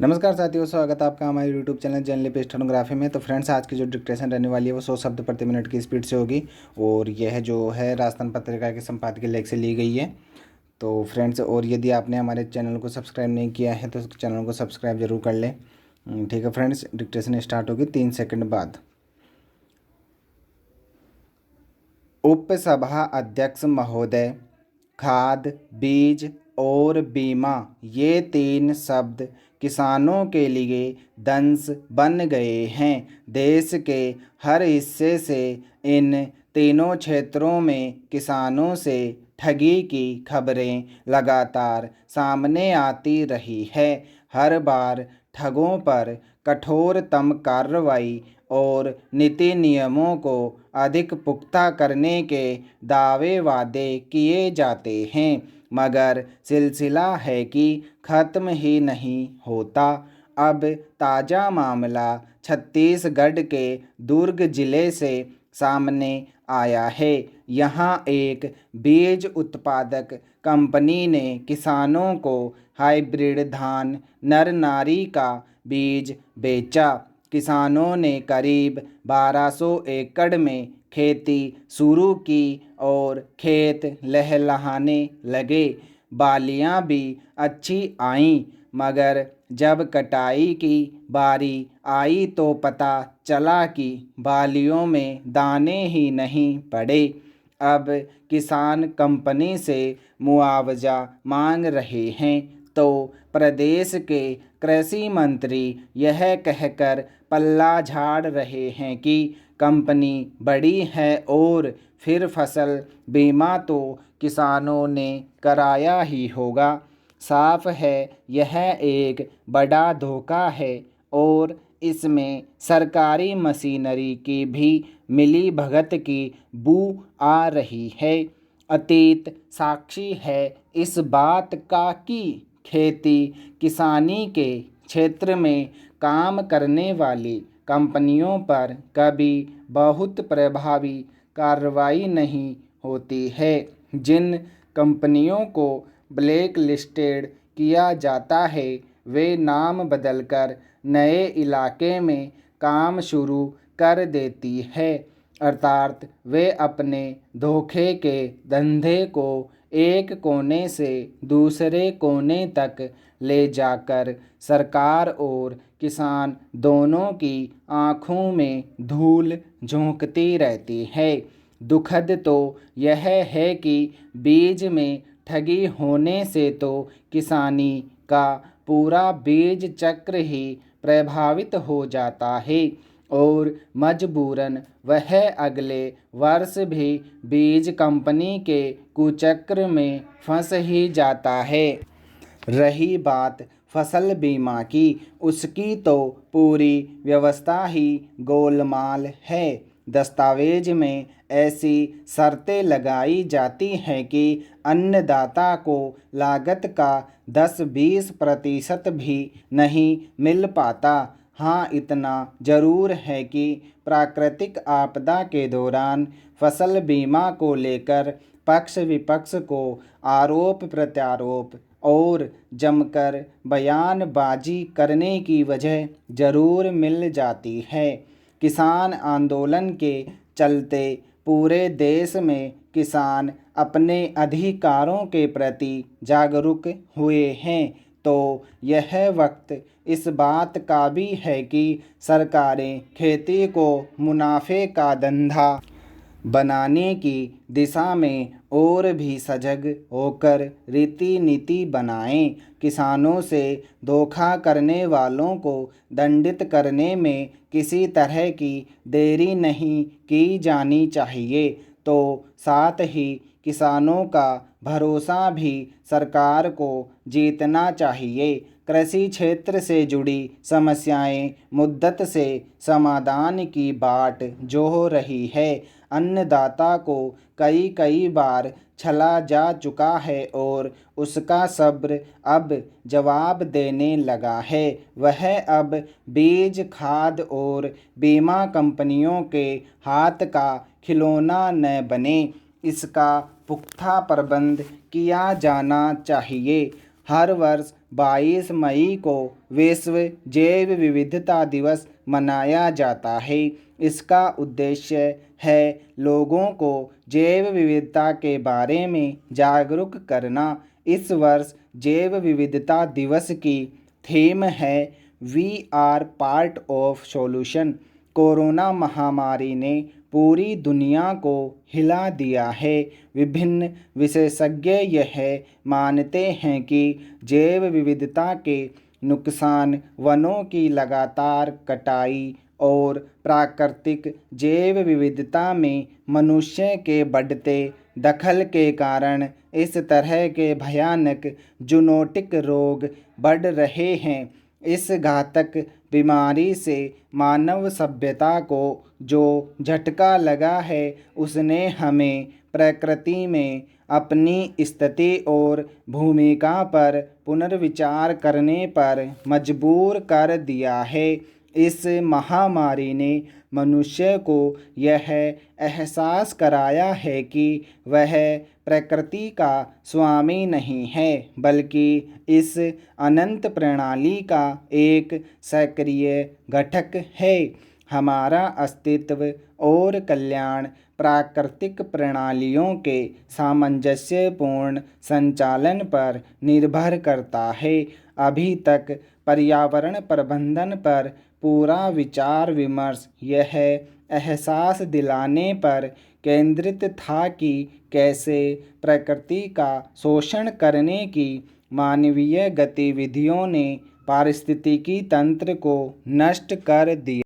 नमस्कार साथियों, स्वागत है आपका हमारे यूट्यूब चैनल जनरली पे स्टेनोग्राफी में। तो फ्रेंड्स, आज की जो डिक्टेशन रहने वाली है वो 100 शब्द प्रति मिनट की स्पीड से होगी और यह जो है राजस्थान पत्रिका के संपादकीय लेख से ली गई है। तो फ्रेंड्स, और यदि आपने हमारे चैनल को सब्सक्राइब नहीं किया है तो चैनल को सब्सक्राइब जरूर कर लें। ठीक है फ्रेंड्स, डिक्टेशन स्टार्ट होगी 3 सेकंड बाद। उपसभा अध्यक्ष महोदय, खाद, बीज और बीमा ये 3 शब्द किसानों के लिए दंश बन गए हैं। देश के हर हिस्से से इन तीनों क्षेत्रों में किसानों से ठगी की खबरें लगातार सामने आती रही है। हर बार ठगों पर कठोरतम कार्रवाई और नीति नियमों को अधिक पुख्ता करने के दावे वादे किए जाते हैं, मगर सिलसिला है कि ख़त्म ही नहीं होता। अब ताज़ा मामला छत्तीसगढ़ के दुर्ग जिले से सामने आया है। यहाँ एक बीज उत्पादक कंपनी ने किसानों को हाइब्रिड धान नर नारी का बीज बेचा। किसानों ने करीब 1200 एकड़ में खेती शुरू की और खेत लहलहाने लगे। बालियां भी अच्छी आईं, मगर जब कटाई की बारी आई तो पता चला कि बालियों में दाने ही नहीं पड़े। अब किसान कंपनी से मुआवजा मांग रहे हैं तो प्रदेश के कृषि मंत्री यह कहकर पल्ला झाड़ रहे हैं कि कंपनी बड़ी है और फिर फसल बीमा तो किसानों ने कराया ही होगा। साफ है यह एक बड़ा धोखा है और इसमें सरकारी मशीनरी की भी मिली भगत की बू आ रही है। अतीत साक्षी है इस बात का कि खेती किसानी के क्षेत्र में काम करने वाली कंपनियों पर कभी बहुत प्रभावी कार्रवाई नहीं होती है। जिन कंपनियों को ब्लैक लिस्टेड किया जाता है वे नाम बदलकर नए इलाके में काम शुरू कर देती है, अर्थात वे अपने धोखे के धंधे को एक कोने से दूसरे कोने तक ले जाकर सरकार और किसान दोनों की आँखों में धूल झोंकती रहती है। दुखद तो यह है कि बीज में ठगी होने से तो किसानी का पूरा बीज चक्र ही प्रभावित हो जाता है और मजबूरन वह अगले वर्ष भी बीज कंपनी के कुचक्र में फंस ही जाता है। रही बात फसल बीमा की, उसकी तो पूरी व्यवस्था ही गोलमाल है। दस्तावेज में ऐसी शर्तें लगाई जाती हैं कि अन्नदाता को लागत का 10-20% भी नहीं मिल पाता। हाँ, इतना ज़रूर है कि प्राकृतिक आपदा के दौरान फसल बीमा को लेकर पक्ष विपक्ष को आरोप प्रत्यारोप और जमकर बयानबाजी करने की वजह ज़रूर मिल जाती है। किसान आंदोलन के चलते पूरे देश में किसान अपने अधिकारों के प्रति जागरूक हुए हैं, तो यह वक्त इस बात का भी है कि सरकारें खेती को मुनाफे का धंधा बनाने की दिशा में और भी सजग होकर रीति नीति बनाएं। किसानों से धोखा करने वालों को दंडित करने में किसी तरह की देरी नहीं की जानी चाहिए। तो साथ ही किसानों का भरोसा भी सरकार को जीतना चाहिए। कृषि क्षेत्र से जुड़ी समस्याएं मुद्दत से समाधान की बाट जोह रही है। अन्नदाता को कई बार छला जा चुका है और उसका सब्र अब जवाब देने लगा है। वह अब बीज खाद और बीमा कंपनियों के हाथ का खिलौना न बने, इसका पुख्ता प्रबंध किया जाना चाहिए। हर वर्ष 22 मई को विश्व जैव विविधता दिवस मनाया जाता है। इसका उद्देश्य है लोगों को जैव विविधता के बारे में जागरूक करना। इस वर्ष जैव विविधता दिवस की थीम है we are part of solution. Corona महामारी ने पूरी दुनिया को हिला दिया है। विभिन्न विशेषज्ञ यह मानते हैं कि जैव विविधता के नुकसान वनों की लगातार कटाई और प्राकृतिक जैव विविधता में मनुष्य के बढ़ते दखल के कारण इस तरह के भयानक जूनोटिक रोग बढ़ रहे हैं। इस घातक बीमारी से मानव सभ्यता को जो झटका लगा है उसने हमें प्रकृति में अपनी स्थिति और भूमिका पर पुनर्विचार करने पर मजबूर कर दिया है। इस महामारी ने मनुष्य को यह एहसास कराया है कि वह प्रकृति का स्वामी नहीं है बल्कि इस अनंत प्रणाली का एक सक्रिय घटक है। हमारा अस्तित्व और कल्याण प्राकृतिक प्रणालियों के सामंजस्यपूर्ण संचालन पर निर्भर करता है। अभी तक पर्यावरण प्रबंधन पर पूरा विचार विमर्श यह एहसास दिलाने पर केंद्रित था कि कैसे प्रकृति का शोषण करने की मानवीय गतिविधियों ने पारिस्थितिकी तंत्र को नष्ट कर दिया।